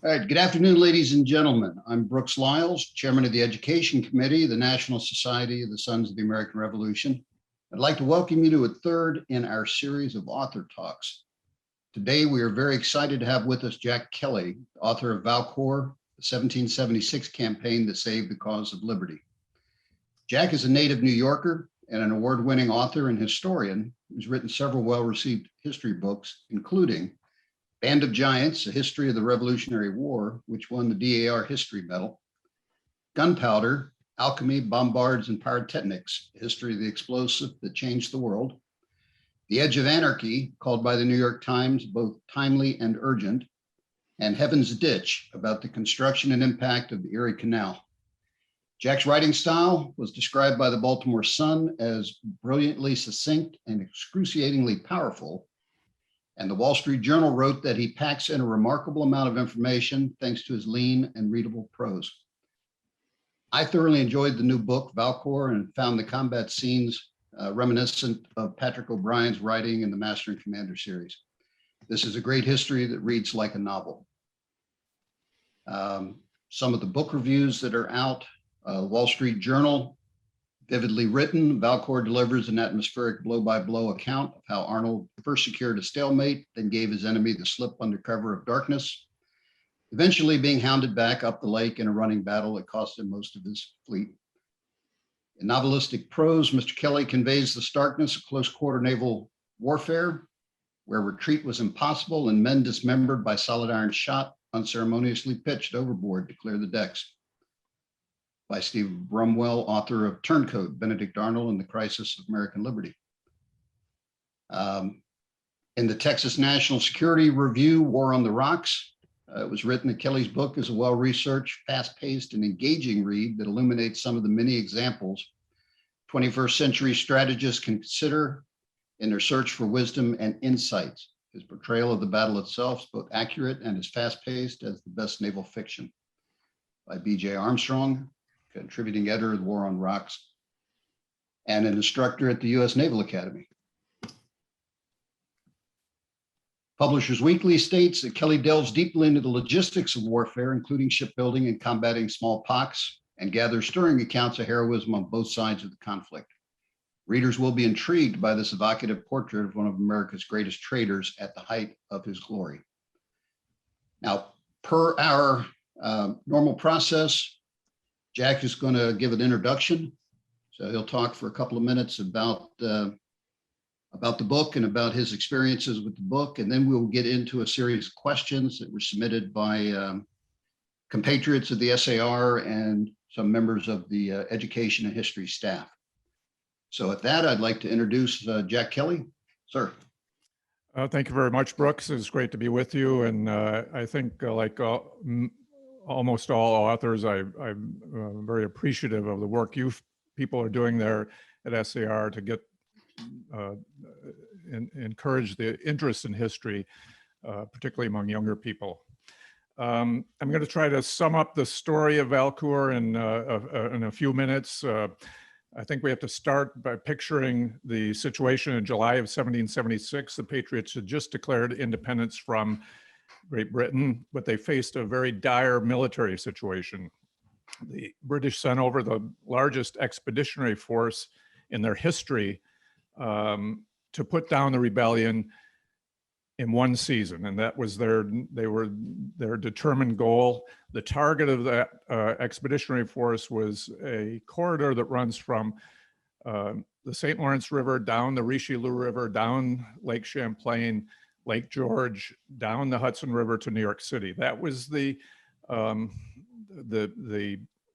All right, good afternoon, ladies and gentlemen. I'm Brooks Lyles, Chairman of the Education Committee, the National Society of the Sons of the American Revolution. I'd like to welcome you to a third in our series of author talks. Today, we are very excited to have with us Jack Kelly, author of Valcour, the 1776 campaign that saved the cause of liberty. Jack is a native New Yorker and an award-winning author and historian who's written several well-received history books, including Band of Giants, A History of the Revolutionary War, which won the DAR History Medal. Gunpowder, Alchemy, Bombards, and Pyrotechnics, A History of the Explosive that Changed the World. The Edge of Anarchy, called by the New York Times both timely and urgent. And Heaven's Ditch, about the construction and impact of the Erie Canal. Jack's writing style was described by the Baltimore Sun as brilliantly succinct and excruciatingly powerful. And the Wall Street Journal wrote that he packs in a remarkable amount of information thanks to his lean and readable prose. I thoroughly enjoyed the new book, Valcour, and found the combat scenes reminiscent of Patrick O'Brien's writing in the Master and Commander series. This is a great history that reads like a novel. Some of the book reviews that are out, Wall Street Journal, vividly written, Valcour delivers an atmospheric blow-by-blow account of how Arnold first secured a stalemate, then gave his enemy the slip under cover of darkness, eventually being hounded back up the lake in a running battle that cost him most of his fleet. In novelistic prose, Mr. Kelly conveys the starkness of close-quarter naval warfare, where retreat was impossible and men dismembered by solid iron shot unceremoniously pitched overboard to clear the decks. By Steve Brumwell, author of Turncoat, Benedict Arnold and the Crisis of American Liberty. In the Texas National Security Review, War on the Rocks, it was written that Kelly's book is a well-researched, fast-paced, and engaging read that illuminates some of the many examples 21st century strategists can consider in their search for wisdom and insights. His portrayal of the battle itself is both accurate and as fast-paced as the best naval fiction. By B.J. Armstrong, contributing editor of the War on Rocks, and an instructor at the U.S. Naval Academy. Publishers Weekly states that Kelly delves deeply into the logistics of warfare, including shipbuilding and combating smallpox, and gathers stirring accounts of heroism on both sides of the conflict. Readers will be intrigued by this evocative portrait of one of America's greatest traders at the height of his glory. Now, per our normal process, Jack is going to give an introduction. So he'll talk for a couple of minutes about the book and about his experiences with the book. And then we'll get into a series of questions that were submitted by compatriots of the SAR and some members of the education and history staff. So at that, I'd like to introduce Jack Kelly. Sir. Thank you very much, Brooks. It's great to be with you. And I think like almost all authors, I'm very appreciative of the work you people are doing there at SAR to get encourage the interest in history, particularly among younger people. I'm going to try to sum up the story of Valcour in a few minutes. I think we have to start by picturing the situation in July of 1776. The Patriots had just declared independence from Great Britain, but they faced a very dire military situation. The British sent over the largest expeditionary force in their history to put down the rebellion in one season, and that was their determined goal. The target of that expeditionary force was a corridor that runs from the St. Lawrence River down the Richelieu River, down Lake Champlain, Lake George, down the Hudson River to New York City. That was the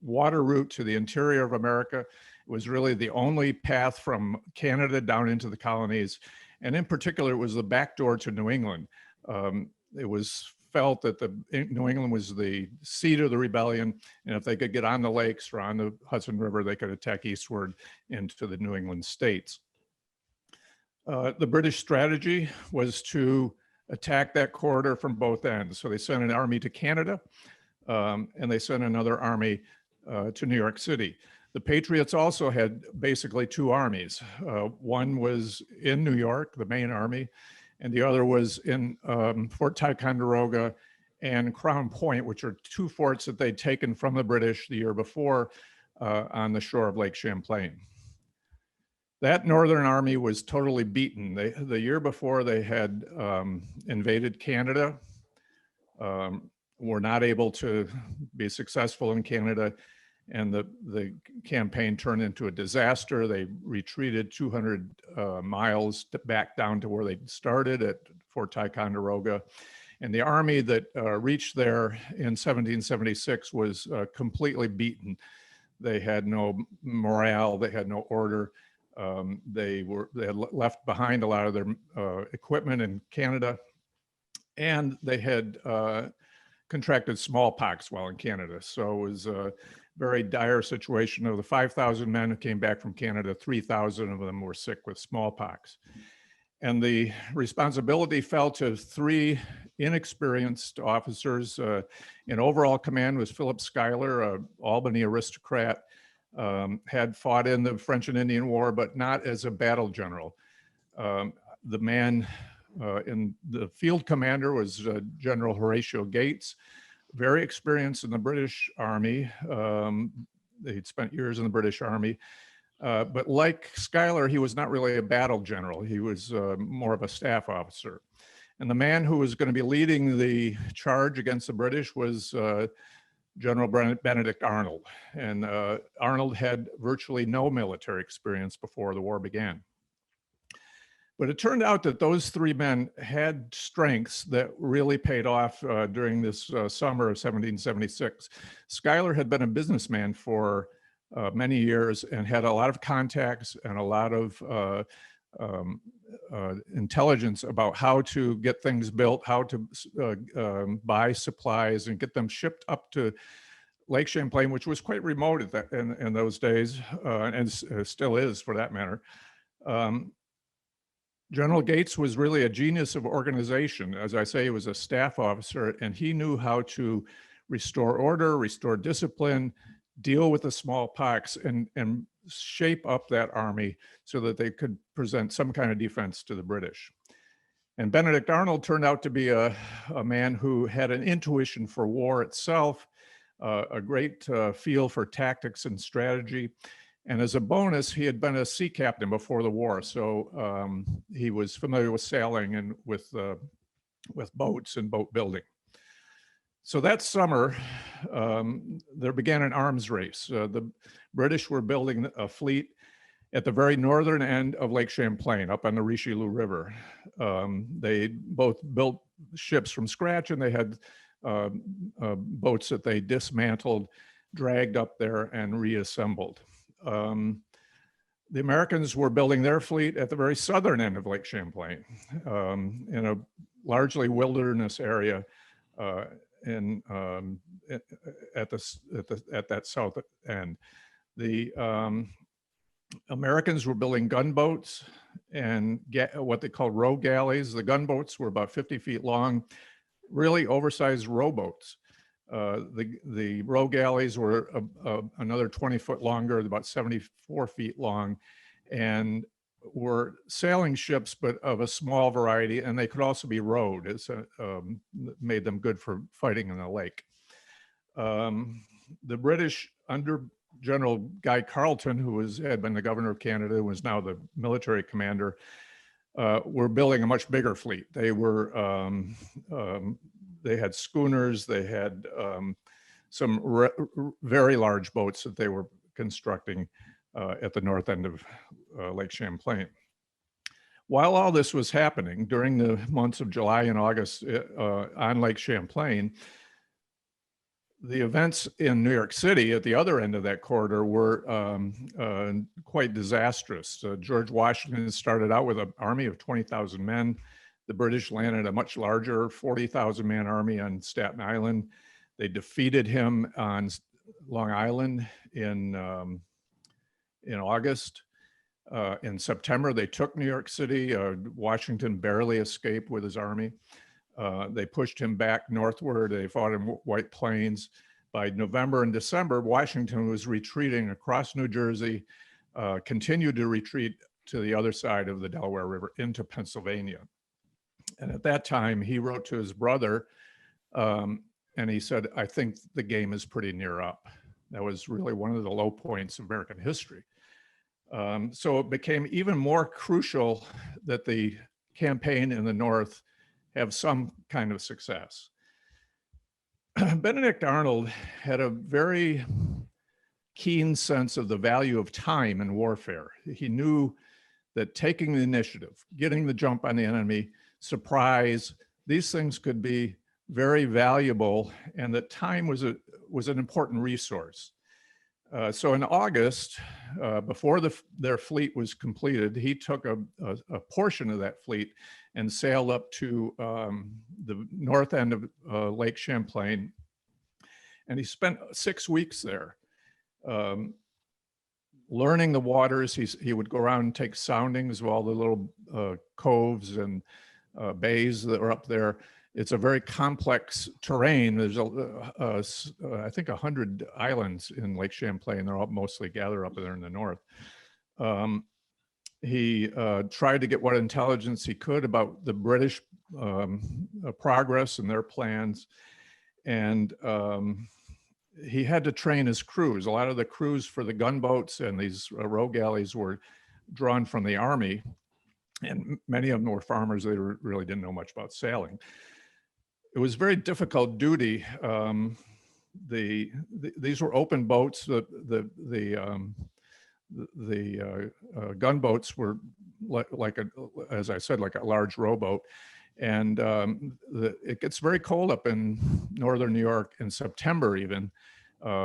water route to the interior of America. It was really the only path from Canada down into the colonies. And in particular, it was the back door to New England. It was felt that New England was the seat of the rebellion. And if they could get on the lakes or on the Hudson River, they could attack eastward into the New England states. The British strategy was to attack that corridor from both ends. So they sent an army to Canada and they sent another army to New York City. The Patriots also had basically two armies. One was in New York, the main army, and the other was in Fort Ticonderoga and Crown Point, which are two forts that they'd taken from the British the year before on the shore of Lake Champlain. That Northern Army was totally beaten. The year before, they had invaded Canada, were not able to be successful in Canada, and the campaign turned into a disaster. They retreated 200 miles back down to where they started at Fort Ticonderoga. And the army that reached there in 1776 was completely beaten. They had no morale, they had no order. They had left behind a lot of their equipment in Canada, and they had contracted smallpox while in Canada. So it was a very dire situation. Of the 5,000 men who came back from Canada, 3,000 of them were sick with smallpox. And the responsibility fell to three inexperienced officers. In overall command was Philip Schuyler, an Albany aristocrat, had fought in the French and Indian War, but not as a battle general. The man in the field commander was General Horatio Gates, very experienced in the British Army. He'd spent years in the British Army. But like Schuyler, he was not really a battle general. He was more of a staff officer. And the man who was going to be leading the charge against the British was General Benedict Arnold. And Arnold had virtually no military experience before the war began. But it turned out that those three men had strengths that really paid off during this summer of 1776. Schuyler had been a businessman for many years and had a lot of contacts and a lot of intelligence about how to get things built, how to buy supplies and get them shipped up to Lake Champlain, which was quite remote in those days, and still is for that matter. General Gates was really a genius of organization. As I say, he was a staff officer, and he knew how to restore order, restore discipline, deal with the smallpox, and shape up that army so that they could present some kind of defense to the British. And Benedict Arnold turned out to be a man who had an intuition for war itself, a great feel for tactics and strategy. And as a bonus, he had been a sea captain before the war, so he was familiar with sailing and with boats and boat building. So that summer, there began an arms race. The British were building a fleet at the very northern end of Lake Champlain, up on the Richelieu River. They both built ships from scratch, and they had boats that they dismantled, dragged up there, and reassembled. The Americans were building their fleet at the very southern end of Lake Champlain, in a largely wilderness area at that south end. The Americans were building gunboats and what they called row galleys. The gunboats were about 50 feet long, really oversized rowboats. The row galleys were another 20 foot longer, about 74 feet long, and were sailing ships, but of a small variety, and they could also be rowed. It made them good for fighting in the lake. The British, under General Guy Carleton, who had been the governor of Canada, was now the military commander, were building a much bigger fleet. They had schooners, they had some very large boats that they were constructing at the north end of Lake Champlain. While all this was happening during the months of July and August on Lake Champlain, the events in New York City at the other end of that corridor were quite disastrous. George Washington started out with an army of 20,000 men. The British landed a much larger 40,000 man army on Staten Island. They defeated him on Long Island in August. In September, they took New York City. Washington barely escaped with his army. They pushed him back northward. They fought in White Plains. By November and December, Washington was retreating across New Jersey, continued to retreat to the other side of the Delaware River into Pennsylvania. And at that time, he wrote to his brother, And he said, I think the game is pretty near up. That was really one of the low points of American history. So it became even more crucial that the campaign in the North have some kind of success. Benedict Arnold had a very keen sense of the value of time in warfare. He knew that taking the initiative, getting the jump on the enemy, surprise, these things could be very valuable, and that time was an important resource. So in August, before their fleet was completed, he took a portion of that fleet and sailed up to the north end of Lake Champlain. And he spent 6 weeks there, learning the waters. He would go around and take soundings of all the little coves and bays that are up there. It's a very complex terrain. There's I think 100 islands in Lake Champlain. They're all mostly gathered up there in the north. He tried to get what intelligence he could about the British progress and their plans. And he had to train his crews. A lot of the crews for the gunboats and these row galleys were drawn from the army. And many of them were farmers. They really didn't know much about sailing. It was very difficult duty. These were open boats. The gunboats were as I said, like a large rowboat. And it gets very cold up in northern New York in September even.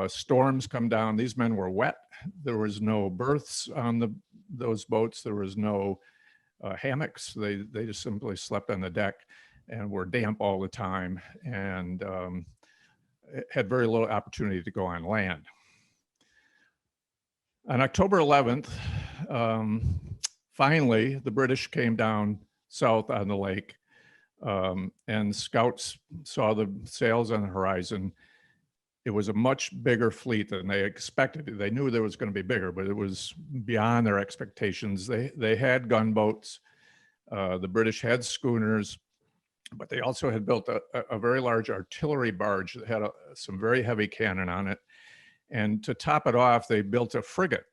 Storms come down. These men were wet. There was no berths on those boats. There was no hammocks. They just simply slept on the deck and were damp all the time, and had very little opportunity to go on land. On October 11th, finally, the British came down south on the lake, and scouts saw the sails on the horizon. It was a much bigger fleet than they expected. They knew there was going to be bigger, but it was beyond their expectations. They had gunboats. The British had schooners, but they also had built a very large artillery barge that had some very heavy cannon on it. And to top it off, they built a frigate.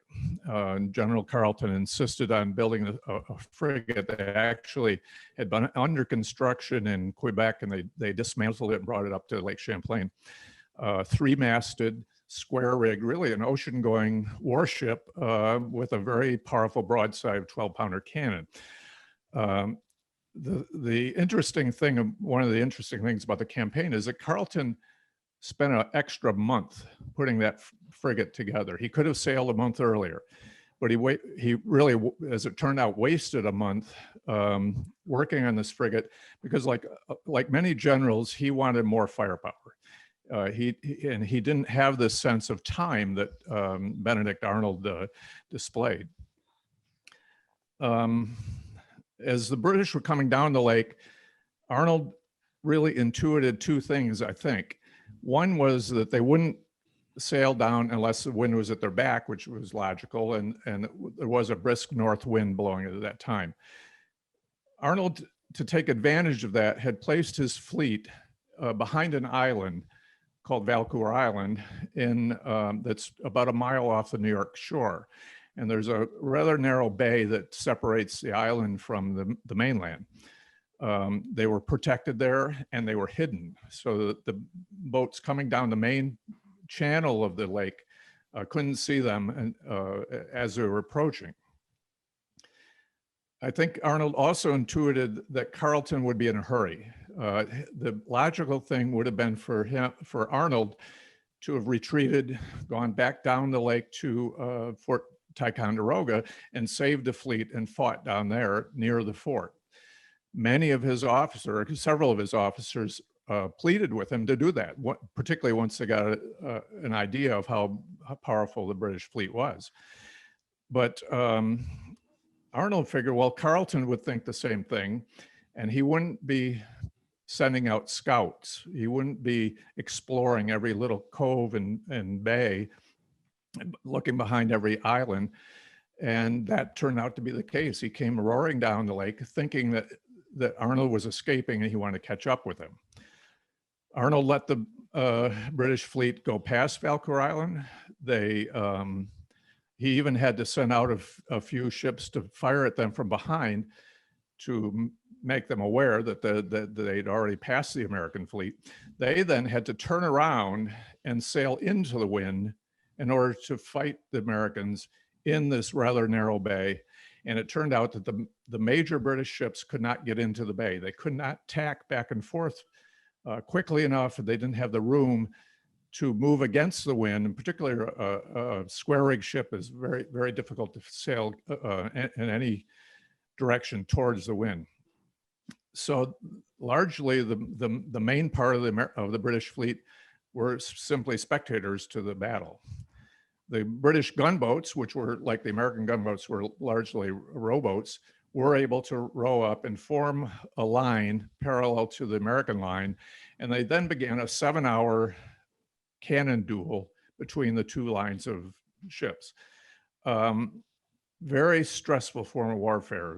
General Carleton insisted on building a frigate that actually had been under construction in Quebec, and they dismantled it and brought it up to Lake Champlain. Three-masted, square-rigged, really an ocean-going warship with a very powerful broadside 12-pounder cannon. The interesting thing, one of the interesting things about the campaign is that Carleton spent an extra month putting that frigate together. He could have sailed a month earlier, but he really, as it turned out, wasted a month working on this frigate because, like many generals, he wanted more firepower. He didn't have this sense of time that Benedict Arnold displayed. As the British were coming down the lake, Arnold really intuited two things, I think. One was that they wouldn't sail down unless the wind was at their back, which was logical, and there was a brisk north wind blowing at that time. Arnold, to take advantage of that, had placed his fleet behind an island called Valcour Island that's about a mile off the New York shore. And there's a rather narrow bay that separates the island from the mainland. They were protected there and they were hidden so that the boats coming down the main channel of the lake couldn't see them as they were approaching. I think Arnold also intuited that Carleton would be in a hurry. The logical thing would have been for Arnold to have retreated, gone back down the lake to Fort Ticonderoga and saved the fleet and fought down there near the fort. Many of his officers, several of his officers pleaded with him to do that, particularly once they got an idea of how powerful the British fleet was. But Arnold figured, well, Carleton would think the same thing, and he wouldn't be sending out scouts. He wouldn't be exploring every little cove and bay, looking behind every island. And that turned out to be the case. He came roaring down the lake thinking that Arnold was escaping and he wanted to catch up with him. Arnold let the British fleet go past Valcour Island. He even had to send out a few ships to fire at them from behind to make them aware that they'd already passed the American fleet. They then had to turn around and sail into the wind in order to fight the Americans in this rather narrow bay. And it turned out that the major British ships could not get into the bay. They could not tack back and forth quickly enough. They didn't have the room to move against the wind. In particular, a square rig ship is very, very difficult to sail in any direction towards the wind. So largely the main part of the British fleet were simply spectators to the battle. The British gunboats, which were like the American gunboats, were largely rowboats, were able to row up and form a line parallel to the American line. And they then began a 7-hour cannon duel between the two lines of ships. Very stressful form of warfare.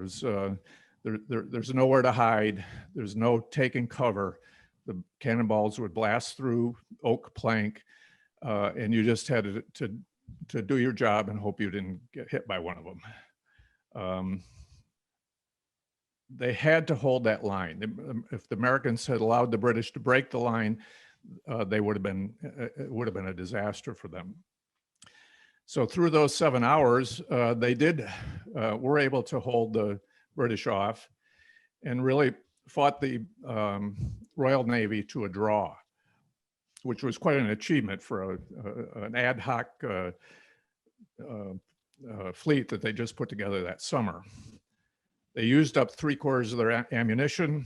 There's nowhere to hide. There's no taking cover. The cannonballs would blast through oak plank, and you just had to do your job and hope you didn't get hit by one of them. They had to hold that line. If the Americans had allowed the British to break the line, it would have been a disaster for them. So through those 7 hours, they were able to hold the British off and really fought the Royal Navy to a draw, which was quite an achievement for an ad hoc fleet that they just put together that summer. They used up 3/4 of their ammunition.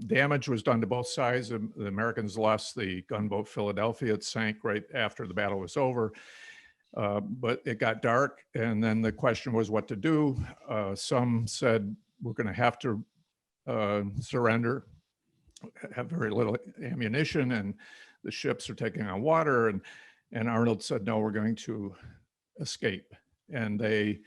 Damage was done to both sides. The Americans lost the gunboat Philadelphia. It sank right after the battle was over. But it got dark, and then the question was what to do. Some said, we're going to have to surrender, have very little ammunition, and the ships are taking on water. And Arnold said, no, we're going to escape. And the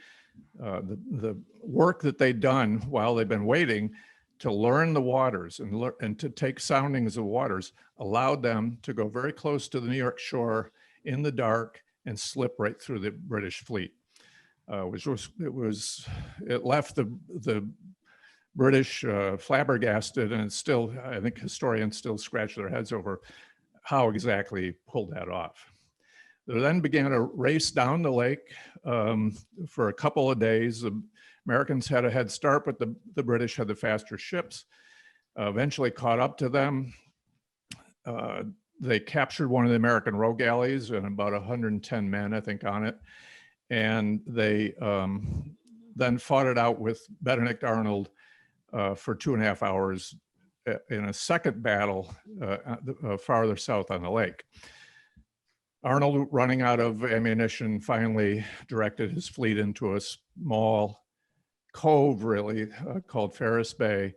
work that they'd done while they've been waiting to learn the waters and to take soundings of waters allowed them to go very close to the New York shore in the dark and slip right through the British fleet, it left the British flabbergasted, and it's still, I think historians still scratch their heads over how exactly pulled that off. They then began a race down the lake for a couple of days. The Americans had a head start, but the British had the faster ships, eventually caught up to them. They captured one of the American row galleys and about 110 men, I think, on it. And they then fought it out with Benedict Arnold for 2.5 hours in a second battle farther south on the lake. Arnold, running out of ammunition, finally directed his fleet into a small cove, really, called Ferris Bay.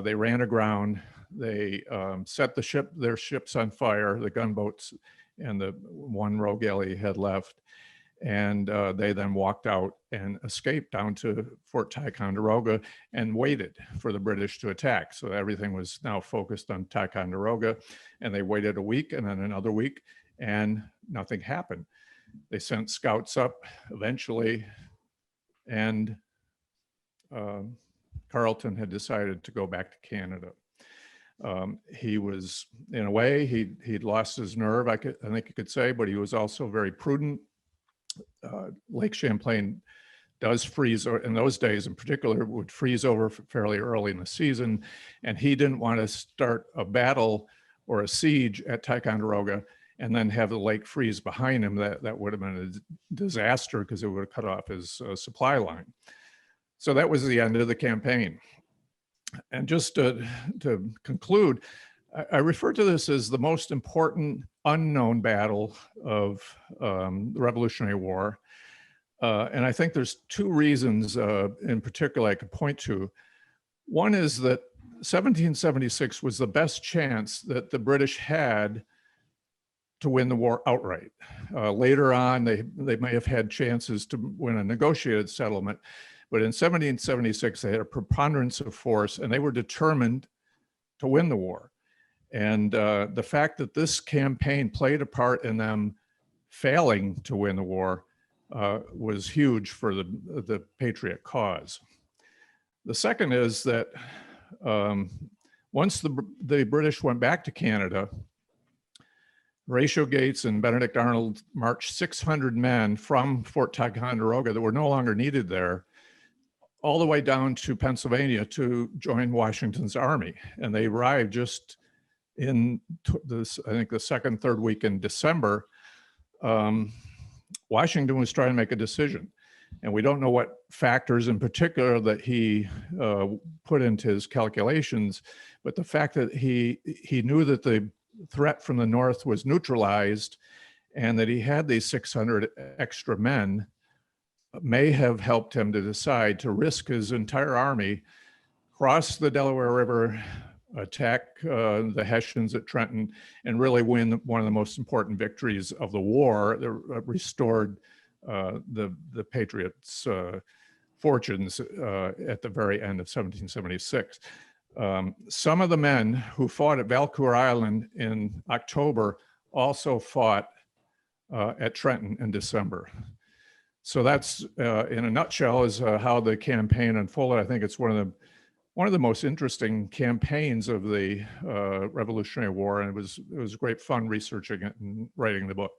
They ran aground. They set their ships on fire, the gunboats and the one row galley had left. And they then walked out and escaped down to Fort Ticonderoga and waited for the British to attack. So everything was now focused on Ticonderoga, and they waited a week and then another week, and nothing happened. They sent scouts up eventually, and Carleton had decided to go back to Canada. He was, in a way, he'd lost his nerve, I think you could say, but he was also very prudent. Lake Champlain does freeze, or in those days in particular, would freeze over fairly early in the season, and he didn't want to start a battle or a siege at Ticonderoga and then have the lake freeze behind him. That would have been a disaster because it would have cut off his supply line. So that was the end of the campaign. And just to conclude, I refer to this as the most important unknown battle of the Revolutionary War. And I think there's two reasons in particular I could point to. One is that 1776 was the best chance that the British had to win the war outright. Later on, they may have had chances to win a negotiated settlement, but in 1776, they had a preponderance of force and they were determined to win the war. And the fact that this campaign played a part in them failing to win the war was huge for the Patriot cause. The second is that once the British went back to Canada, Horatio Gates and Benedict Arnold marched 600 men from Fort Ticonderoga that were no longer needed there, all the way down to Pennsylvania to join Washington's army. And they arrived just in this, I think, the second, third week in December. Washington was trying to make a decision. And we don't know what factors in particular that he put into his calculations, but the fact that he knew that the threat from the north was neutralized and that he had these 600 extra men may have helped him to decide to risk his entire army, cross the Delaware River, attack the Hessians at Trenton, and really win one of the most important victories of the war that restored the Patriots' fortunes at the very end of 1776. Some of the men who fought at Valcour Island in October also fought at Trenton in December. So that's, in a nutshell, is how the campaign unfolded. I think it's one of the most interesting campaigns of the Revolutionary War, and it was great fun researching it and writing the book.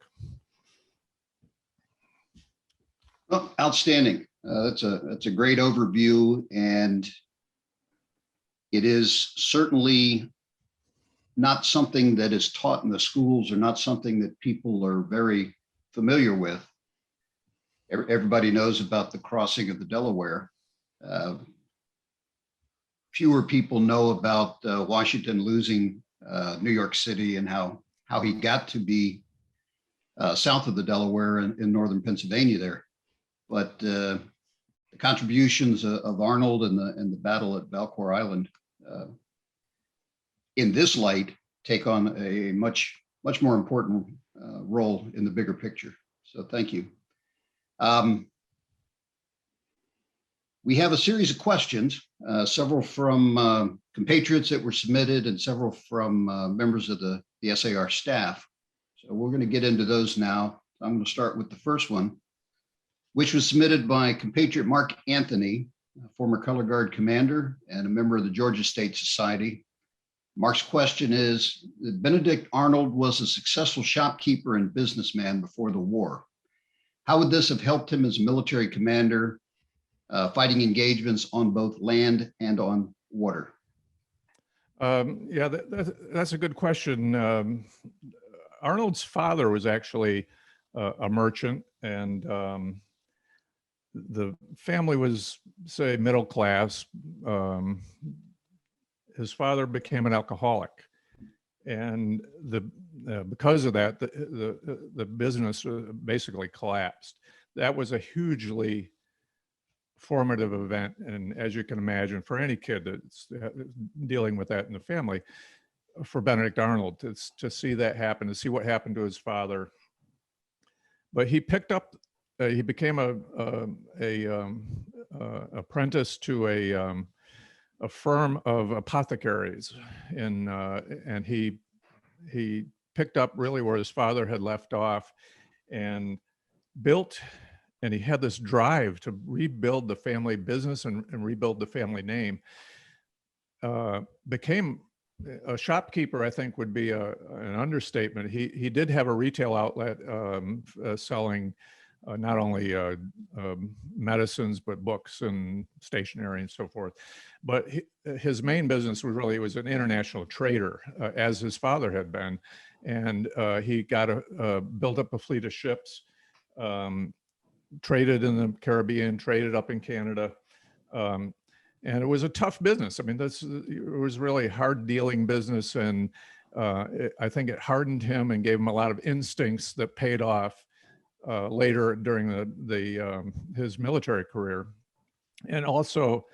Well, outstanding. That's a great overview, and it is certainly not something that is taught in the schools or not something that people are very familiar with. Everybody knows about the crossing of the Delaware. Fewer people know about Washington losing New York City and how he got to be south of the Delaware in northern Pennsylvania there. But the contributions of Arnold and the battle at Valcour Island in this light take on a much more important role in the bigger picture. So thank you. We have a series of questions, several from compatriots that were submitted and several from members of the SAR staff. So we're going to get into those now. I'm going to start with the first one, which was submitted by compatriot Mark Anthony, a former color guard commander and a member of the Georgia State Society. Mark's question is, Benedict Arnold was a successful shopkeeper and businessman before the war. How would this have helped him as a military commander, fighting engagements on both land and on water? Yeah, that's a good question. Arnold's father was actually a merchant, and the family was, say, middle class. His father became an alcoholic, and because of that, the business basically collapsed. That was a hugely formative event, and as you can imagine, for any kid that's dealing with that in the family, for Benedict Arnold to see that happen, to see what happened to his father. But he picked up, he became a apprentice to a firm of apothecaries, and he picked up really where his father had left off, and built. And he had this drive to rebuild the family business and rebuild the family name. Became a shopkeeper, I think, would be an understatement. He did have a retail outlet selling not only medicines, but books and stationery and so forth. But his main business was an international trader, as his father had been. And he got built up a fleet of ships, traded in the Caribbean, traded up in Canada. And it was a tough business. I mean, it was really hard dealing business. And I think it hardened him and gave him a lot of instincts that paid off later during his military career. And also,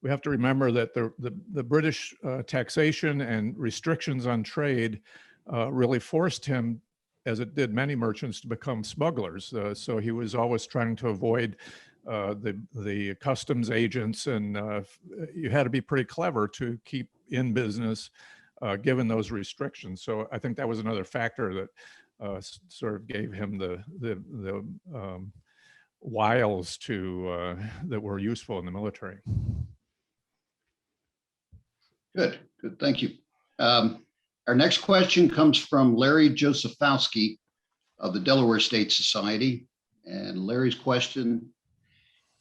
we have to remember that the British taxation and restrictions on trade really forced him, as it did many merchants, to become smugglers. So he was always trying to avoid the customs agents, and you had to be pretty clever to keep in business given those restrictions. So I think that was another factor that sort of gave him the wiles to that were useful in the military. Good, good, thank you. Our next question comes from Larry Josephowski of the Delaware State Society. And Larry's question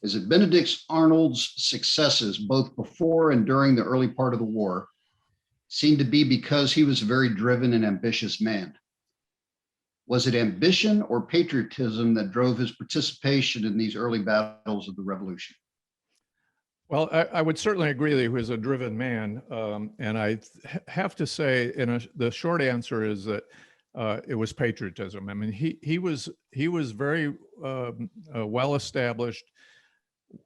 is that Benedict Arnold's successes, both before and during the early part of the war, seemed to be because he was a very driven and ambitious man. Was it ambition or patriotism that drove his participation in these early battles of the Revolution? Well, I would certainly agree that he was a driven man. And I have to say, the short answer is that it was patriotism. I mean, he was very well established,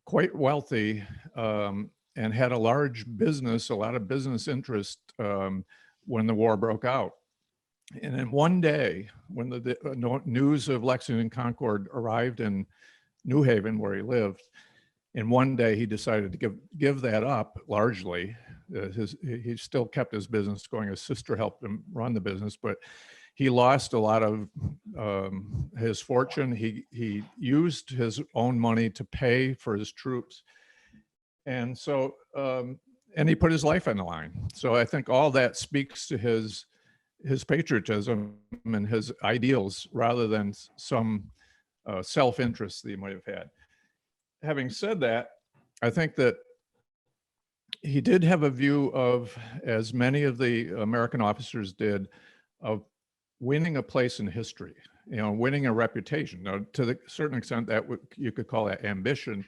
quite wealthy, and had a large business, a lot of business interest when the war broke out. And then one day, when the news of Lexington Concord arrived in New Haven, where he lived, and one day he decided to give that up largely. He still kept his business going. His sister helped him run the business, but he lost a lot of his fortune. He used his own money to pay for his troops. And so, and he put his life on the line. So I think all that speaks to his patriotism and his ideals rather than some self-interest that he might have had. Having said that, I think that he did have a view of, as many of the American officers did, of winning a place in history, winning a reputation. Now, to a certain extent, you could call that ambition,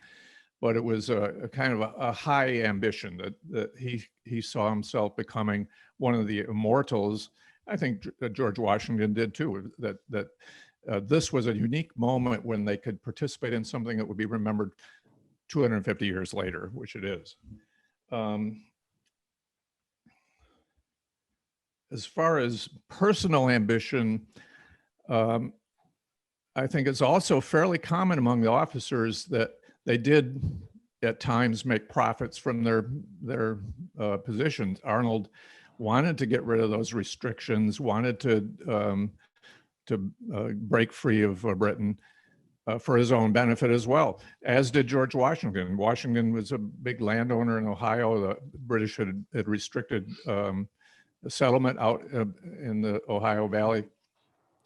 but it was a kind of a high ambition that he saw himself becoming one of the immortals. I think George Washington did too, that this was a unique moment when they could participate in something that would be remembered 250 years later, which it is. As far as personal ambition, I think it's also fairly common among the officers that they did at times make profits from their positions. Arnold wanted to get rid of those restrictions, wanted to break free of Britain for his own benefit as well, as did George Washington. Washington was a big landowner in Ohio. The British had restricted the settlement out in the Ohio Valley.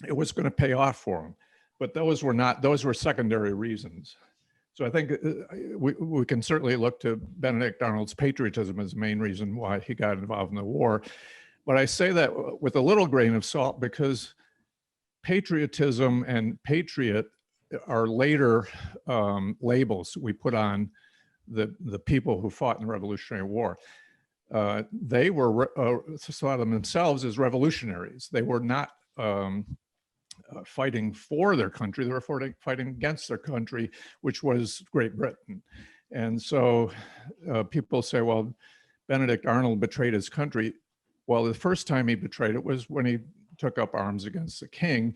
It was going to pay off for him, but those were secondary reasons. So I think we can certainly look to Benedict Arnold's patriotism as the main reason why he got involved in the war. But I say that with a little grain of salt because patriotism and patriot are later labels we put on the people who fought in the Revolutionary War. They were saw themselves as revolutionaries. They were not fighting for their country. They were fighting against their country, which was Great Britain. And so people say, well, Benedict Arnold betrayed his country. Well, the first time he betrayed it was when he took up arms against the king.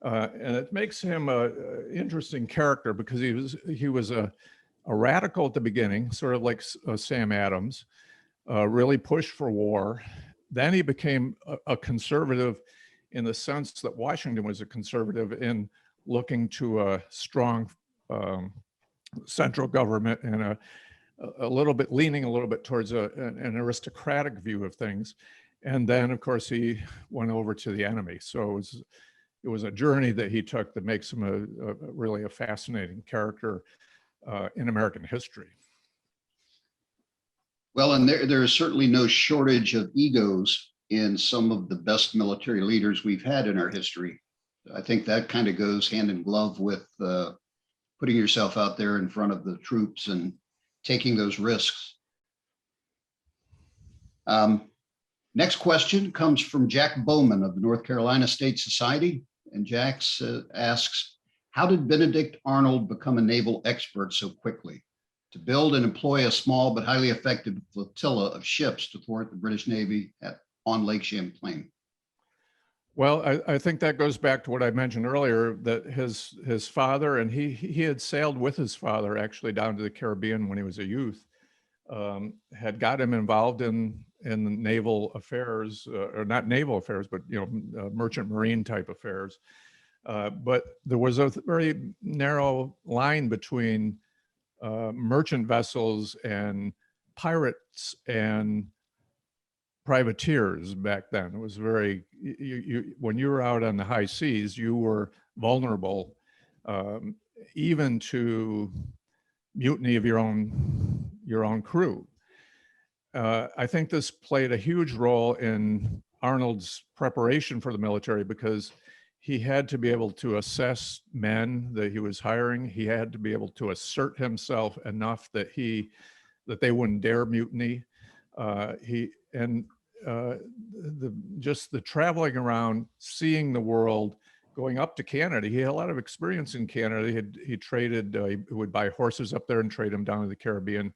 And it makes him an interesting character because he was a radical at the beginning, sort of like Sam Adams, really pushed for war. Then he became a conservative in the sense that Washington was a conservative in looking to a strong central government and leaning a little bit towards an aristocratic view of things. And then, of course, he went over to the enemy. So it was a journey that he took that makes him really a fascinating character in American history. Well, and there is certainly no shortage of egos in some of the best military leaders we've had in our history. I think that kind of goes hand in glove with putting yourself out there in front of the troops and taking those risks. Next question comes from Jack Bowman of the North Carolina State Society. And Jack asks, how did Benedict Arnold become a naval expert so quickly? To build and employ a small but highly effective flotilla of ships to thwart the British Navy on Lake Champlain. Well, I think that goes back to what I mentioned earlier, that his father, and he had sailed with his father actually down to the Caribbean when he was a youth, had got him involved in in the naval affairs, or not naval affairs, but merchant marine type affairs. But there was a very narrow line between merchant vessels and pirates and privateers back then. It was very, when you were out on the high seas, you were vulnerable even to mutiny of your own crew. I think this played a huge role in Arnold's preparation for the military, because he had to be able to assess men that he was hiring. He had to be able to assert himself enough that they wouldn't dare mutiny. Just the traveling around, seeing the world, going up to Canada. He had a lot of experience in Canada. He traded, he would buy horses up there and trade them down to the Caribbean.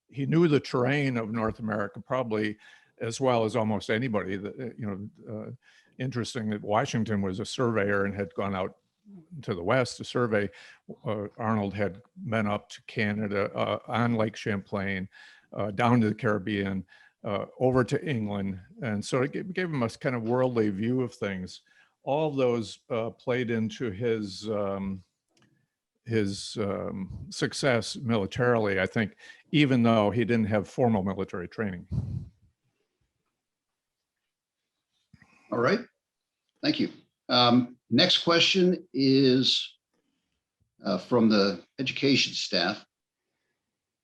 He knew the terrain of North America probably as well as almost anybody. Interesting that Washington was a surveyor and had gone out to the west to survey. Arnold had been up to Canada, on Lake Champlain, down to the Caribbean, over to England. And so it gave him a kind of worldly view of things. All of those played into his success militarily, I think, even though he didn't have formal military training. All right, thank you. Next question is from the education staff.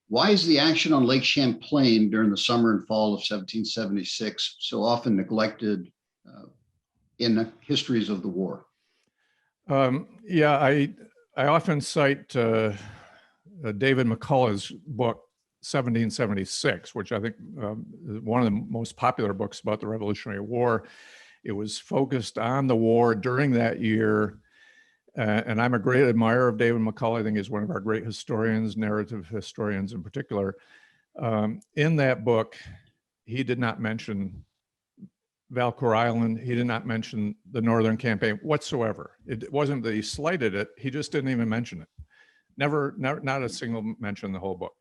Why is the action on Lake Champlain during the summer and fall of 1776 so often neglected in the histories of the war? Yeah, I often cite David McCullough's book, 1776, which I think is one of the most popular books about the Revolutionary War. It was focused on the war during that year. And I'm a great admirer of David McCullough. I think he's one of our great historians, narrative historians in particular. In that book, he did not mention Valcour Island. He did not mention the Northern Campaign whatsoever. It wasn't that he slighted it. He just didn't even mention it. Never, not a single mention in the whole book.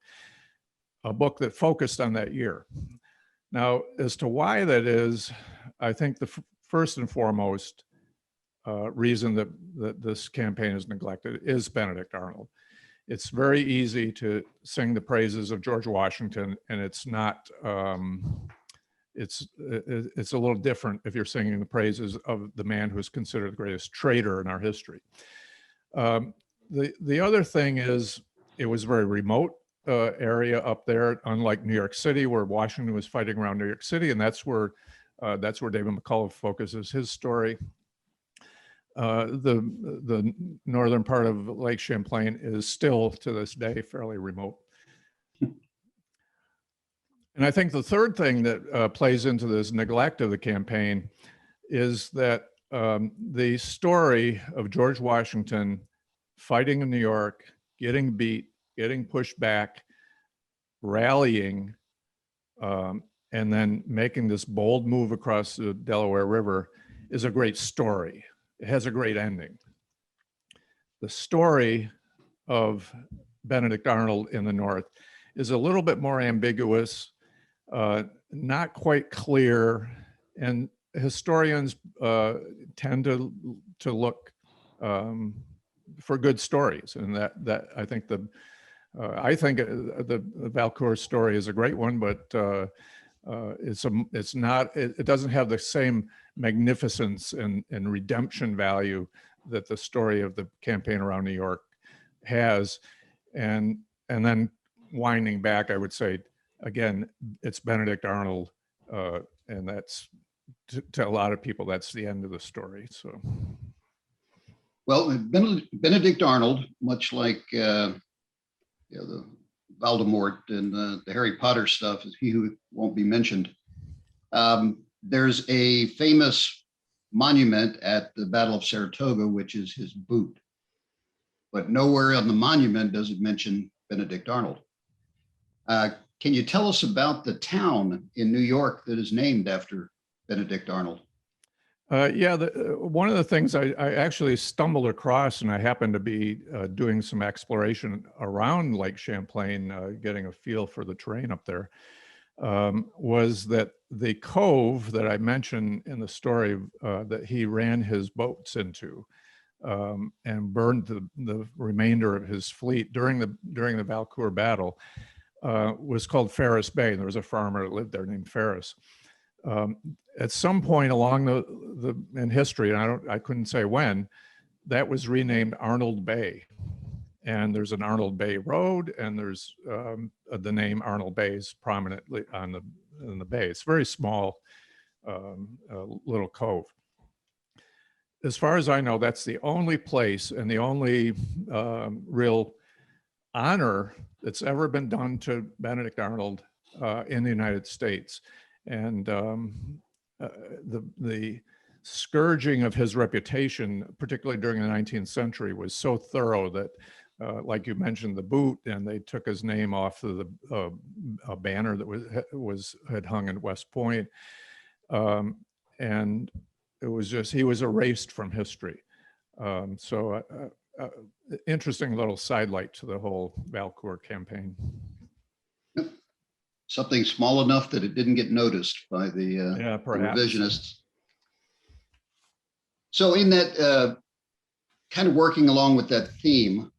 A book that focused on that year. Now, as to why that is, I think the first and foremost reason that this campaign is neglected is Benedict Arnold. It's very easy to sing the praises of George Washington, and it's not, it's a little different if you're singing the praises of the man who's considered the greatest traitor in our history. The other thing is, it was a very remote area up there, unlike New York City, where Washington was fighting around New York City, and that's where David McCullough focuses his story. The northern part of Lake Champlain is still, to this day, fairly remote. And I think the third thing that plays into this neglect of the campaign is that the story of George Washington fighting in New York, getting beat, getting pushed back, rallying, and then making this bold move across the Delaware River is a great story. It has a great ending. The story of Benedict Arnold in the North is a little bit more ambiguous, not quite clear, and historians tend to look for good stories, and that I think the Valcour story is a great one, but it doesn't have the same magnificence and redemption value that the story of the campaign around New York has. And then winding back, I would say, again, it's Benedict Arnold, and that's, to a lot of people, that's the end of the story. So, well, Benedict Arnold, much like the Voldemort and the Harry Potter stuff, is he who won't be mentioned. There's a famous monument at the Battle of Saratoga, which is his boot. But nowhere on the monument does it mention Benedict Arnold. Can you tell us about the town in New York that is named after Benedict Arnold? Yeah, one of the things I actually stumbled across, and I happened to be doing some exploration around Lake Champlain, getting a feel for the terrain up there. was that the cove that I mentioned in the story that he ran his boats into and burned the remainder of his fleet during the Valcour battle was called Ferris Bay. There was a farmer that lived there named Ferris. At some point along in history, and I couldn't say when, that was renamed Arnold Bay. And there's an Arnold Bay Road, and there's the name Arnold Bay is prominently on the bay. It's a very small little cove. As far as I know, that's the only place and the only real honor that's ever been done to Benedict Arnold in the United States. And the scourging of his reputation, particularly during the 19th century, was so thorough that, like you mentioned, the boot, and they took his name off of a banner that had hung in West Point, and it was just, he was erased from history. Interesting little sidelight to the whole Valcour campaign. Something small enough that it didn't get noticed by the revisionists. So in that kind of working along with that theme,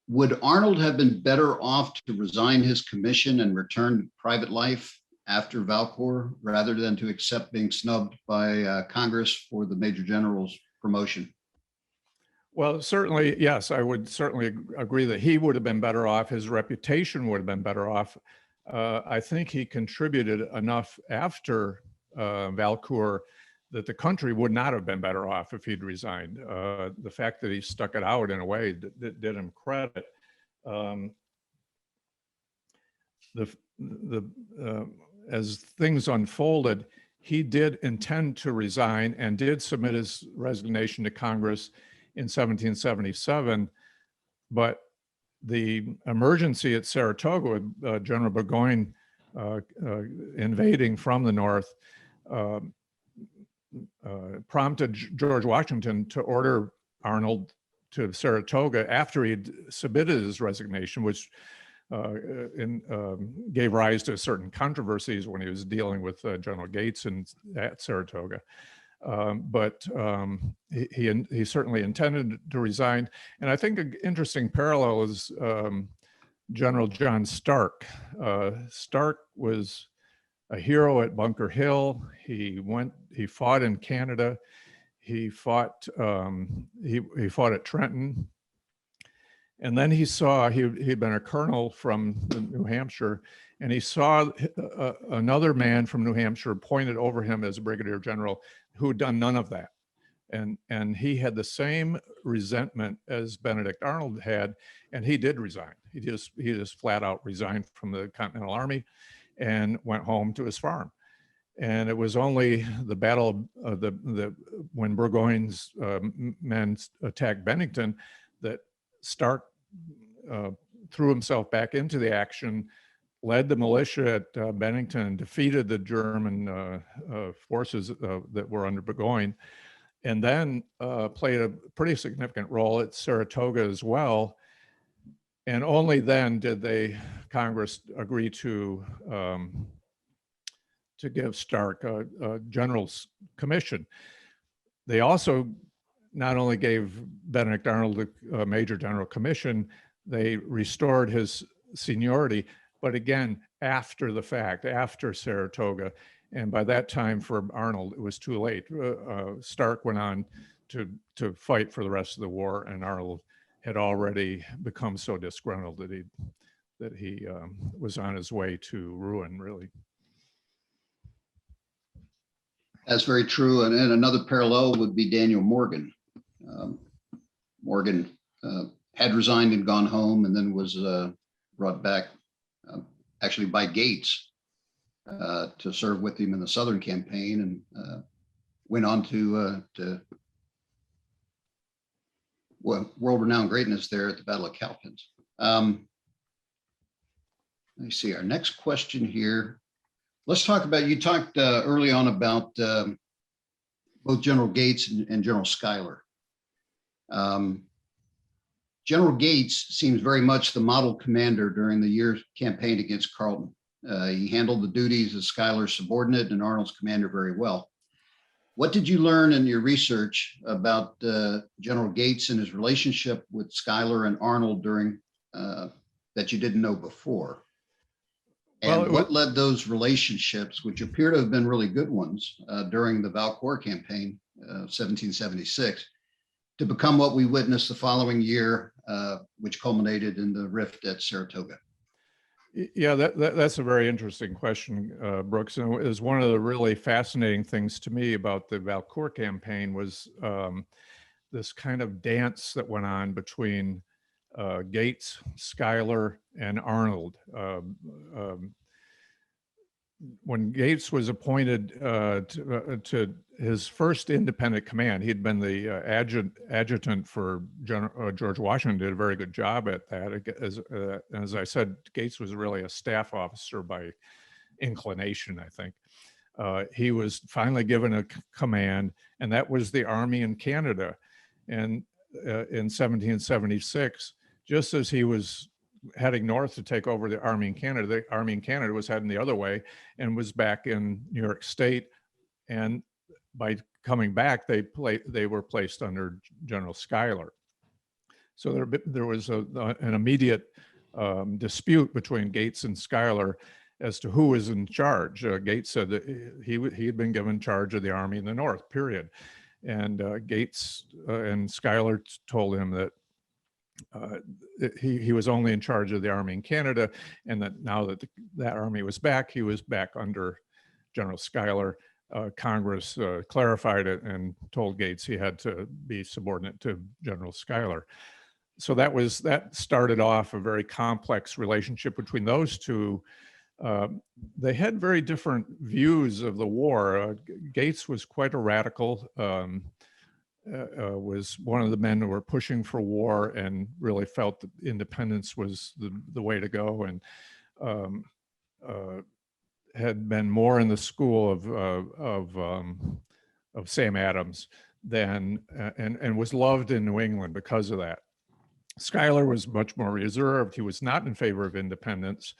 would Arnold have been better off to resign his commission and return to private life after Valcour rather than to accept being snubbed by Congress for the Major General's promotion? Well, certainly, yes, I would certainly agree that he would have been better off. His reputation would have been better off. I think he contributed enough after Valcour that the country would not have been better off if he'd resigned. The fact that he stuck it out in a way that did him credit. As things unfolded, he did intend to resign and did submit his resignation to Congress in 1777, but the emergency at Saratoga with General Burgoyne invading from the north prompted George Washington to order Arnold to Saratoga after he'd submitted his resignation, which gave rise to certain controversies when he was dealing with General Gates at Saratoga. But he certainly intended to resign. And I think an interesting parallel is General John Stark. Stark was a hero at Bunker Hill. He fought in Canada. He fought at Trenton. And then he saw, he'd been a colonel from New Hampshire, and he saw another man from New Hampshire appointed over him as a brigadier general who had done none of that. And he had the same resentment as Benedict Arnold had, and he did resign. He just flat out resigned from the Continental Army and went home to his farm. And it was only the battle of when Burgoyne's men attacked Bennington that Stark threw himself back into the action, led the militia at Bennington, and defeated the German forces that were under Burgoyne, and then played a pretty significant role at Saratoga as well. And only then did Congress agree to give Stark a general's commission. They also not only gave Benedict Arnold a major general commission, they restored his seniority, but again, after the fact, after Saratoga. And by that time for Arnold, it was too late. Stark went on to fight for the rest of the war, and Arnold had already become so disgruntled that he was on his way to ruin, really. That's very true. And another parallel would be Daniel Morgan. Morgan had resigned and gone home, and then was brought back actually by Gates to serve with him in the Southern campaign, and went on to world-renowned greatness there at the Battle of Cowpens. Let me see our next question here. Let's talk about, you talked early on about both General Gates and General Schuyler. General Gates seems very much the model commander during the year's campaign against Carleton. He handled the duties as Schuyler's subordinate and Arnold's commander very well. What did you learn in your research about General Gates and his relationship with Schuyler and Arnold during that you didn't know before? Well, And what led those relationships, which appear to have been really good ones during the Valcour campaign, 1776, to become what we witnessed the following year, which culminated in the rift at Saratoga? Yeah, that's a very interesting question, Brooks. And it was one of the really fascinating things to me about the Valcour campaign was this kind of dance that went on between Gates, Schuyler, and Arnold. When Gates was appointed to his first independent command, he'd been the adjutant for George Washington, did a very good job at that. As I said, Gates was really a staff officer by inclination, I think. He was finally given a command, and that was the Army in Canada. And in 1776, just as he was heading north to take over the Army in Canada was heading the other way and was back in New York State. And by coming back, they were placed under General Schuyler. So there was an immediate dispute between Gates and Schuyler as to who was in charge. Gates said that he had been given charge of the Army in the North, period. And Gates and Schuyler told him that he was only in charge of the Army in Canada, and that now that that army was back, he was back under General Schuyler. Congress clarified it and told Gates he had to be subordinate to General Schuyler. So that started off a very complex relationship between those two. They had very different views of the war. Gates was quite a radical. Was one of the men who were pushing for war and really felt that independence was the way to go, and had been more in the school of Sam Adams than and was loved in New England because of that. Schuyler was much more reserved. He was not in favor of independence,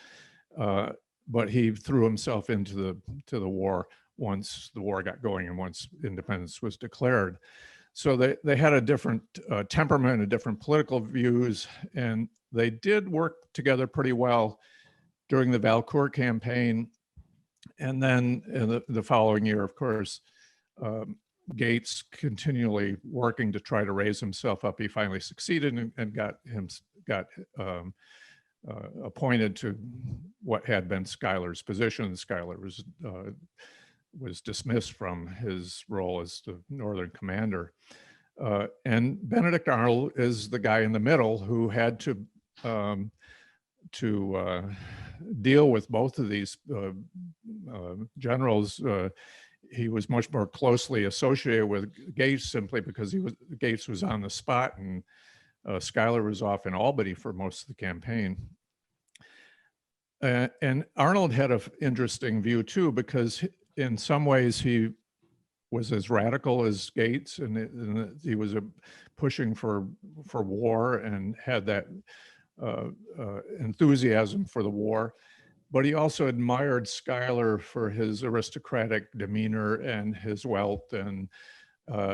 but he threw himself into the war once the war got going and once independence was declared. So they had a different temperament and different political views, and they did work together pretty well during the Valcour campaign. And then in the following year, of course, Gates continually working to try to raise himself up. He finally succeeded and got appointed to what had been Schuyler's position. Schuyler was dismissed from his role as the Northern commander. And Benedict Arnold is the guy in the middle who had to deal with both of these generals. He was much more closely associated with Gates simply because Gates was on the spot, and Schuyler was off in Albany for most of the campaign. And Arnold had an interesting view too, because in some ways he was as radical as Gates, and he was pushing for war and had that enthusiasm for the war. But he also admired Schuyler for his aristocratic demeanor and his wealth, and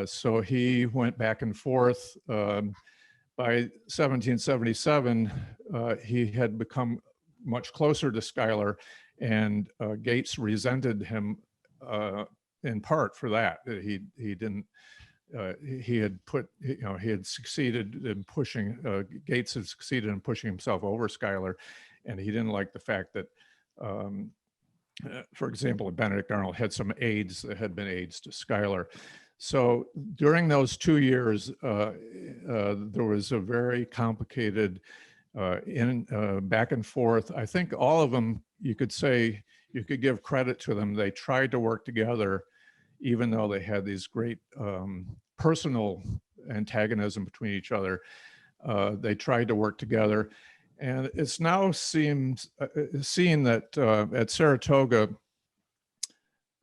so he went back and forth. By 1777, he had become much closer to Schuyler, and Gates resented him in part for that. He didn't. He had succeeded in pushing. Gates had succeeded in pushing himself over Schuyler, and he didn't like the fact that, for example, Benedict Arnold had some aides that had been aides to Schuyler. So during those 2 years, there was a very complicated back and forth. I think all of them, you could give credit to them. They tried to work together, even though they had these great personal antagonism between each other. They tried to work together. And it's now seen that at Saratoga,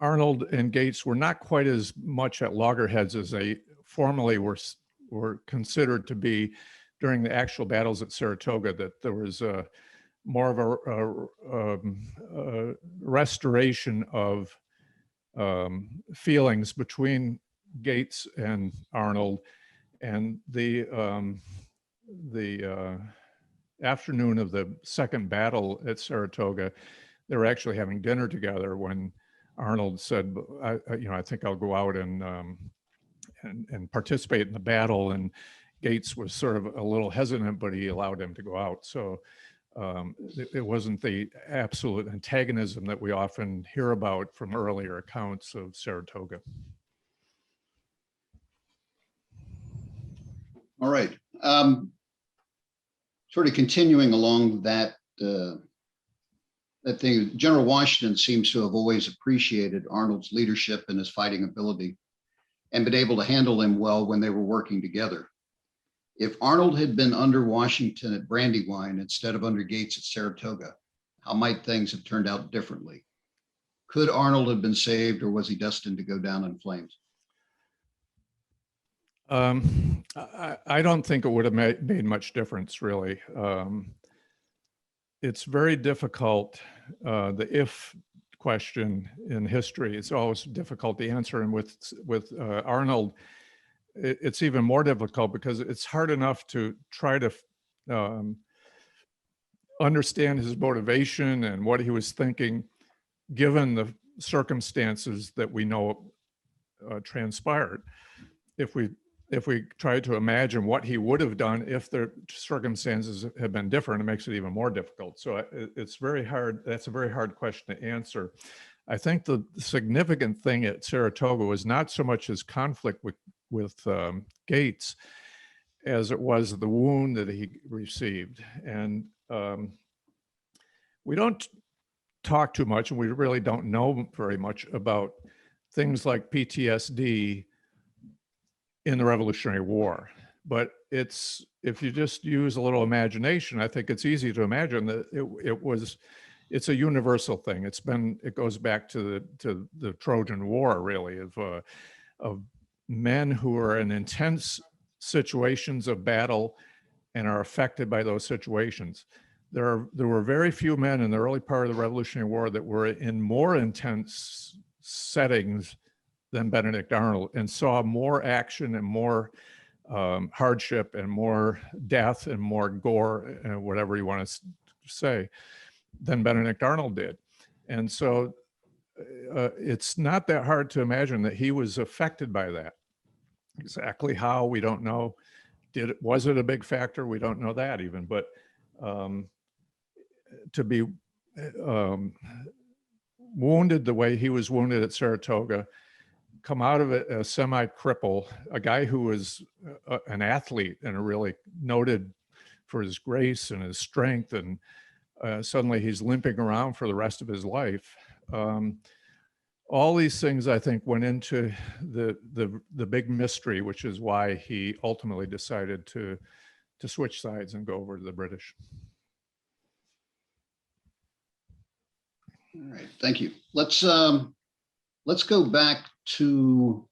Arnold and Gates were not quite as much at loggerheads as they formerly were considered to be during the actual battles at Saratoga. That there was more of a restoration of feelings between Gates and Arnold. And the afternoon of the second battle at Saratoga, they were actually having dinner together when Arnold said, I think I'll go out and participate in the battle. And Gates was sort of a little hesitant, but he allowed him to go out. So it wasn't the absolute antagonism that we often hear about from earlier accounts of Saratoga. All right. Sort of continuing along that thing, General Washington seems to have always appreciated Arnold's leadership and his fighting ability and been able to handle him well when they were working together. If Arnold had been under Washington at Brandywine instead of under Gates at Saratoga, how might things have turned out differently? Could Arnold have been saved, or was he destined to go down in flames? I don't think it would have made much difference, really. It's very difficult. The if question in history, it's always difficult to answer. And with Arnold, it's even more difficult because it's hard enough to try to understand his motivation and what he was thinking, given the circumstances that we know transpired. If we try to imagine what he would have done if the circumstances had been different, it makes it even more difficult. So it's very hard. That's a very hard question to answer. I think the significant thing at Saratoga was not so much his conflict with Gates as it was the wound that he received. And we don't talk too much, and we really don't know very much about things like PTSD in the Revolutionary War. But if you just use a little imagination, I think it's easy to imagine that it's a universal thing. It goes back to the Trojan War, really, of men who are in intense situations of battle and are affected by those situations. There were very few men in the early part of the Revolutionary War that were in more intense settings than Benedict Arnold, and saw more action and more hardship and more death and more gore, and whatever you want to say, than Benedict Arnold did. And so it's not that hard to imagine that he was affected by that. Exactly how, we don't know. Was it a big factor? We don't know that even, but to be wounded the way he was wounded at Saratoga, come out of it a semi-cripple, a guy who was an athlete and really noted for his grace and his strength, and suddenly he's limping around for the rest of his life. All these things, I think, went into the big mystery, which is why he ultimately decided to switch sides and go over to the British. All right, thank you. Let's go back to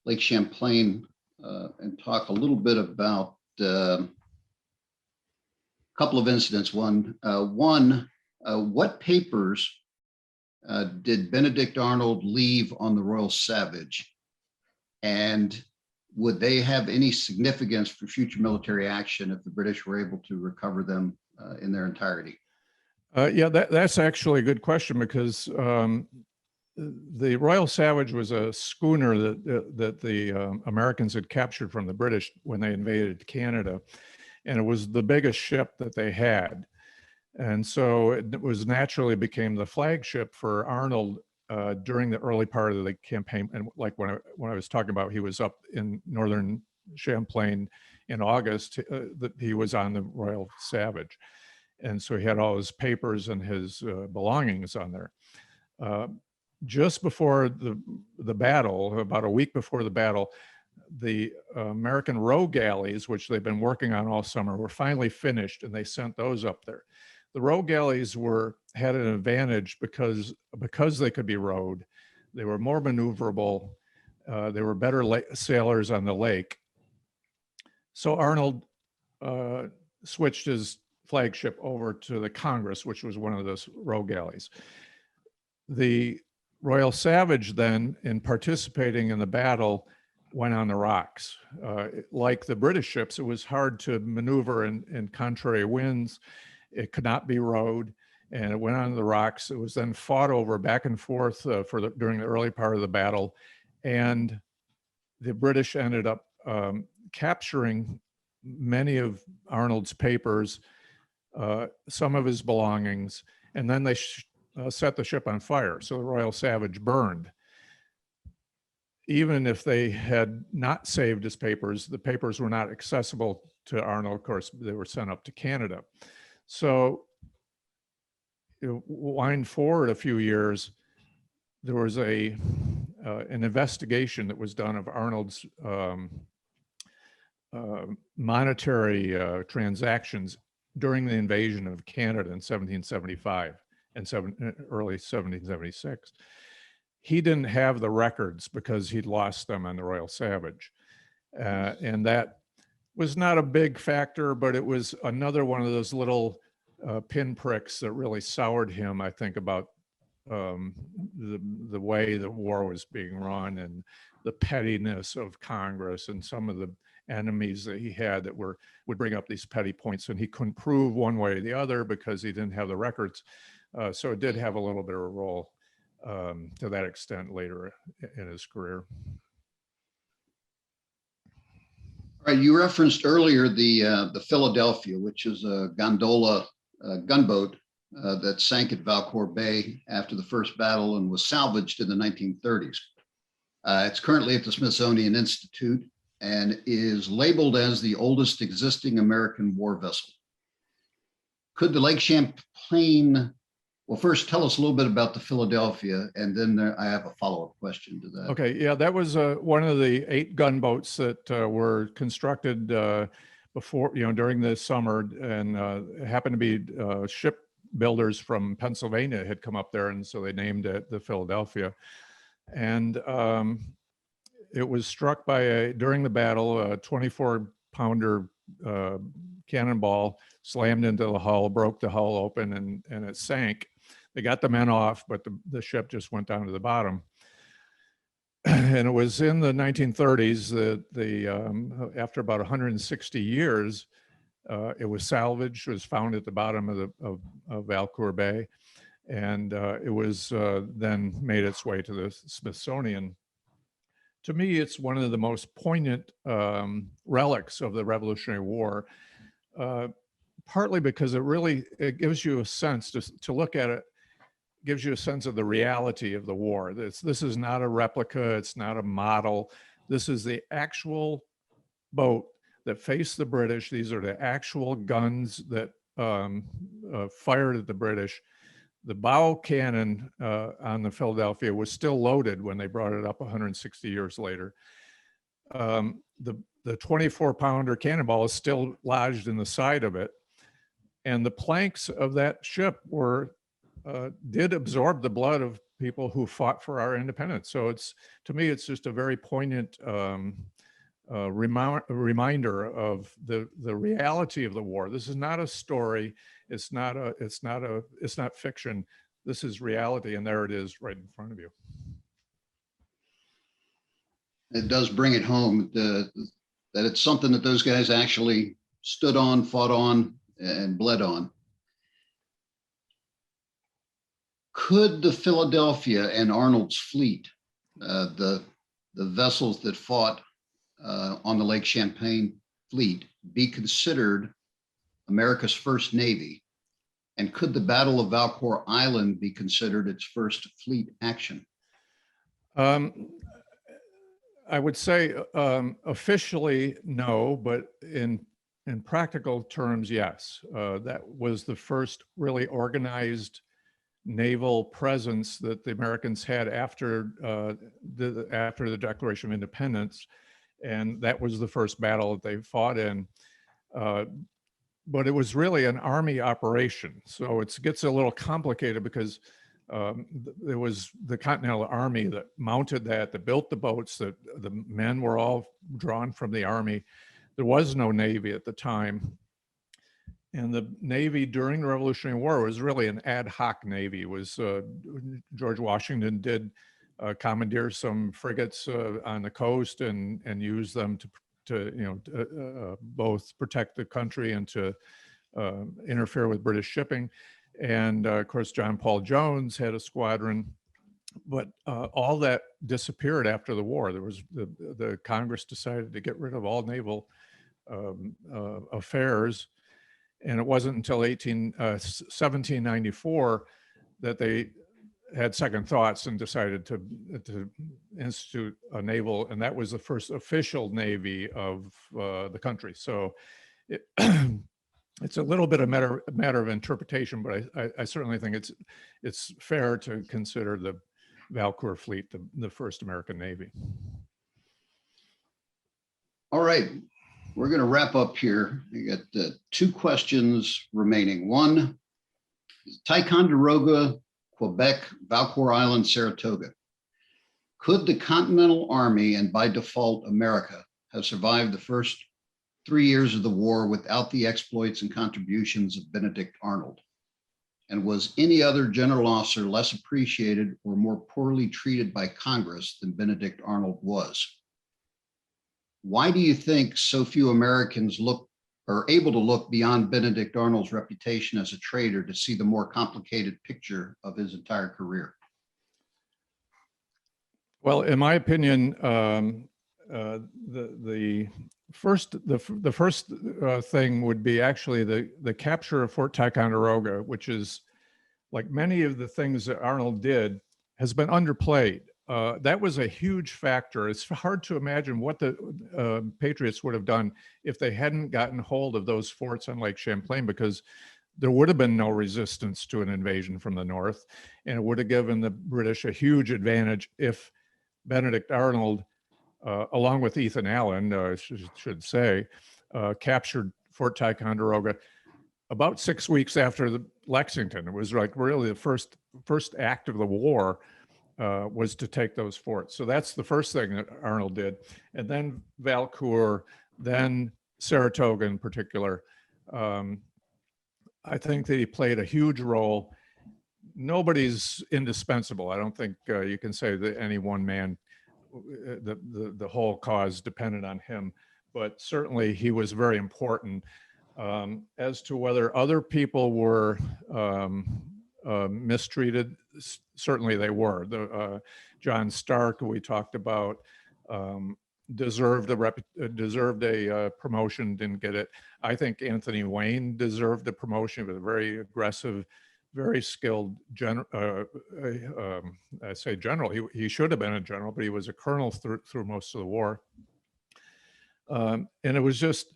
Lake Champlain and talk a little bit about a couple of incidents. One, what papers did Benedict Arnold leave on the Royal Savage? And would they have any significance for future military action if the British were able to recover them in their entirety? Yeah, that's actually a good question, because the Royal Savage was a schooner that the Americans had captured from the British when they invaded Canada, and it was the biggest ship that they had. And so it was naturally became the flagship for Arnold during the early part of the campaign. And like when I was talking about, he was up in northern Champlain in August, that he was on the Royal Savage. And so he had all his papers and his belongings on there. Just before the battle, about a week before the battle, the American row galleys, which they've been working on all summer, were finally finished, and they sent those up there. The row galleys had an advantage because they could be rowed. They were more maneuverable. They were better sailors on the lake. So Arnold switched his flagship over to the Congress, which was one of those row galleys. The Royal Savage then, in participating in the battle, went on the rocks. Like the British ships, it was hard to maneuver in contrary winds. It could not be rowed, and it went on the rocks. It was then fought over back and forth during the early part of the battle, and the British ended up capturing many of Arnold's papers, some of his belongings, and then they set the ship on fire. So the Royal Savage burned. Even if they had not saved his papers, the papers were not accessible to Arnold. Of course, they were sent up to Canada. So wind forward a few years, there was an investigation that was done of Arnold's monetary transactions during the invasion of Canada in 1775 and early 1776. He didn't have the records because he'd lost them on the Royal Savage. And that was not a big factor, but it was another one of those little pinpricks that really soured him, I think, about the way the war was being run and the pettiness of Congress and some of the enemies that he had that would bring up these petty points, and he couldn't prove one way or the other because he didn't have the records. So it did have a little bit of a role to that extent later in his career. All right, you referenced earlier the Philadelphia, which is a gondola gunboat that sank at Valcour Bay after the first battle and was salvaged in the 1930s. It's currently at the Smithsonian Institute and is labeled as the oldest existing American war vessel. Could the Lake Champlain, well, first tell us a little bit about the Philadelphia, and then I have a follow-up question to that. Okay, yeah, that was one of the 8 gunboats that were constructed before, during the summer, and it happened to be shipbuilders from Pennsylvania had come up there, and so they named it the Philadelphia. And it was struck by during the battle, a 24-pounder cannonball slammed into the hull, broke the hull open, and it sank. They got the men off, but the ship just went down to the bottom. And it was in the 1930s that after about 160 years, it was salvaged. It was found at the bottom of Valcour Bay, and it was then made its way to the Smithsonian. To me, it's one of the most poignant relics of the Revolutionary War, partly because it gives you a sense to look at it, gives you a sense of the reality of the war. This is not a replica, it's not a model. This is the actual boat that faced the British. These are the actual guns that fired at the British. The bow cannon on the Philadelphia was still loaded when they brought it up 160 years later. The 24-pounder cannonball is still lodged in the side of it. And the planks of that ship did absorb the blood of people who fought for our independence. So to me, it's just a very poignant reminder of the reality of the war. This is not a story. It's not fiction. This is reality, and there it is right in front of you. It does bring it home that it's something that those guys actually stood on, fought on, and bled on. Could the Philadelphia and Arnold's fleet, the vessels that fought on the Lake Champlain fleet, be considered America's first Navy? And could the Battle of Valcour Island be considered its first fleet action? I would say officially no, but in practical terms, yes. That was the first really organized naval presence that the Americans had after the Declaration of Independence, and that was the first battle that they fought in. But it was really an Army operation, so it gets a little complicated because it was the Continental Army that mounted that built the boats, that the men were all drawn from the Army. There was no Navy at the time. And the Navy during the Revolutionary War was really an ad hoc Navy. It was George Washington did commandeer some frigates on the coast and use them to both protect the country and to interfere with British shipping. And of course, John Paul Jones had a squadron, but all that disappeared after the war. There was the Congress decided to get rid of all naval affairs. And it wasn't until 1794 that they had second thoughts and decided to institute a naval, and that was the first official navy of the country. So it's a little bit a matter of interpretation, but I certainly think it's fair to consider the Valcour fleet the first American Navy. All right, we're going to wrap up here. We got two questions remaining. One, Ticonderoga, Quebec, Valcour Island, Saratoga. Could the Continental Army, and by default America, have survived the first 3 years of the war without the exploits and contributions of Benedict Arnold? And was any other general officer less appreciated or more poorly treated by Congress than Benedict Arnold was? Why do you think so few Americans are able to look beyond Benedict Arnold's reputation as a traitor to see the more complicated picture of his entire career? Well, in my opinion, the first thing would be actually the capture of Fort Ticonderoga, which is, like many of the things that Arnold did, has been underplayed. That was a huge factor. It's hard to imagine what the Patriots would have done if they hadn't gotten hold of those forts on Lake Champlain, because there would have been no resistance to an invasion from the north, and it would have given the British a huge advantage if Benedict Arnold, along with Ethan Allen, should say, captured Fort Ticonderoga about 6 weeks after Lexington. It was like really the first act of the war was to take those forts. So that's the first thing that Arnold did. And then Valcour, then Saratoga in particular. I think that he played a huge role. Nobody's indispensable. I don't think you can say that any one man, the whole cause depended on him, but certainly he was very important. As to whether other people were mistreated, certainly they were. John Stark, who we talked about, deserved a promotion, didn't get it. I think Anthony Wayne deserved a promotion. He was a very aggressive, very skilled general. I say general. He should have been a general, but he was a colonel through most of the war. And it was just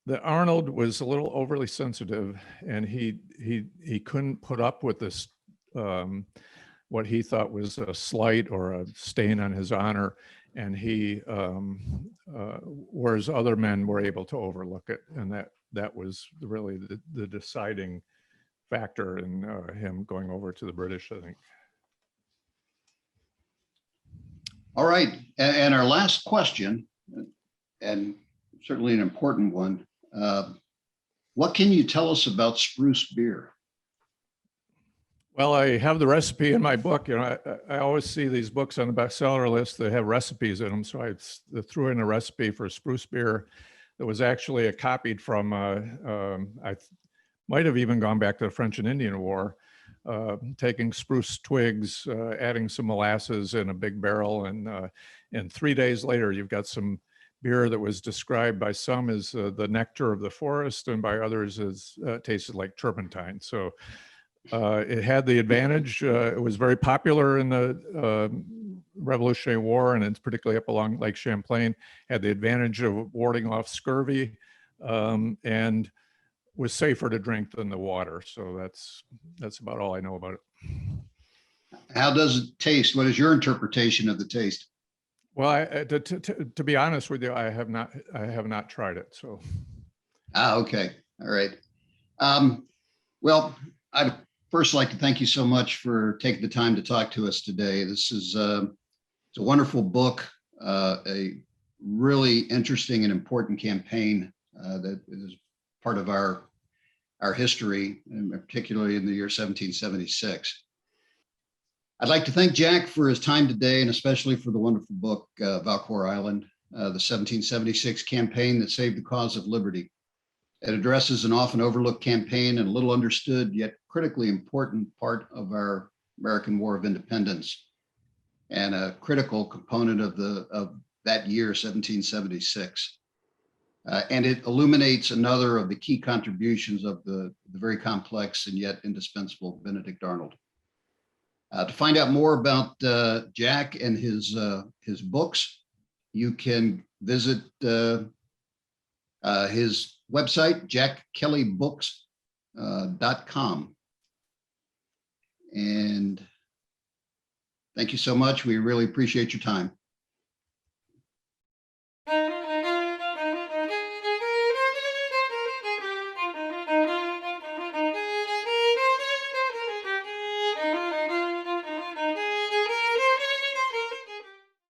that Arnold was a little overly sensitive, and he couldn't put up with this, what he thought was a slight or a stain on his honor, and whereas other men were able to overlook it, and that was really the deciding factor in him going over to the British, I think. All right, and our last question, and certainly an important one. What can you tell us about spruce beer? Well, I have the recipe in my book. You know, I always see these books on the bestseller list that have recipes in them. So I threw in a recipe for spruce beer that was actually copied from, I might have even gone back to the French and Indian War, taking spruce twigs, adding some molasses in a big barrel. And 3 days later, you've got some beer that was described by some as the nectar of the forest, and by others as tasted like turpentine. So it had the advantage. It was very popular in the Revolutionary War, and it's particularly up along Lake Champlain. Had the advantage of warding off scurvy, and was safer to drink than the water. So that's about all I know about it. How does it taste? What is your interpretation of the taste? Well, to be honest with you, I have not tried it. So. Okay. All right. Well, I'd first like to thank you so much for taking the time to talk to us today. This is it's a wonderful book, a really interesting and important campaign that is part of our history, and particularly in the year 1776. I'd like to thank Jack for his time today, and especially for the wonderful book, Valcour Island, the 1776 campaign that saved the cause of liberty. It addresses an often overlooked campaign and a little understood yet critically important part of our American War of Independence, and a critical component of that year, 1776. And it illuminates another of the key contributions of the very complex and yet indispensable Benedict Arnold. To find out more about Jack and his books, you can visit his website, jackkellybooks.com. And thank you so much. We really appreciate your time.